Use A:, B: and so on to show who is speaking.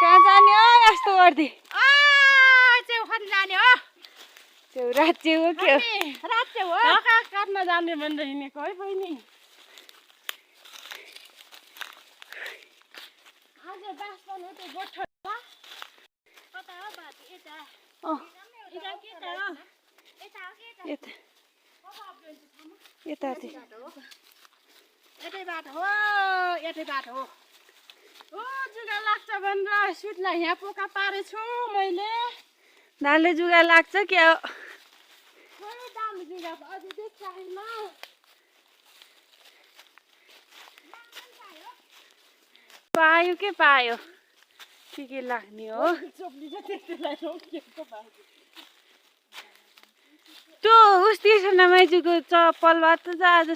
A: कहाँ जाने हो यस्तो गर्दै
B: च्याउ खान जाने हो
A: च्याउ रात च्याउ हो के हो
B: रात च्याउ हो ढाका काट्न जाने भनेर हिँडेको है बहिनी आज बास बनाउ त्यो गोठमा कता हो बाटो यता यता के त हो यता हो के
A: यता यता
B: यतै बाटो हो यतै बाटो हो ओ जुगा लाग्छ भनेर सुटलाई यहाँ पोका पारेछु मैले
A: दाले जुगा लाग्छ क्या हो
B: खोइ दाले जुगा अझै देखिरहेन
A: पायो के पायो के लाग्ने हो त्यो उस तिर्सना माइजूको चप्पल भए त आज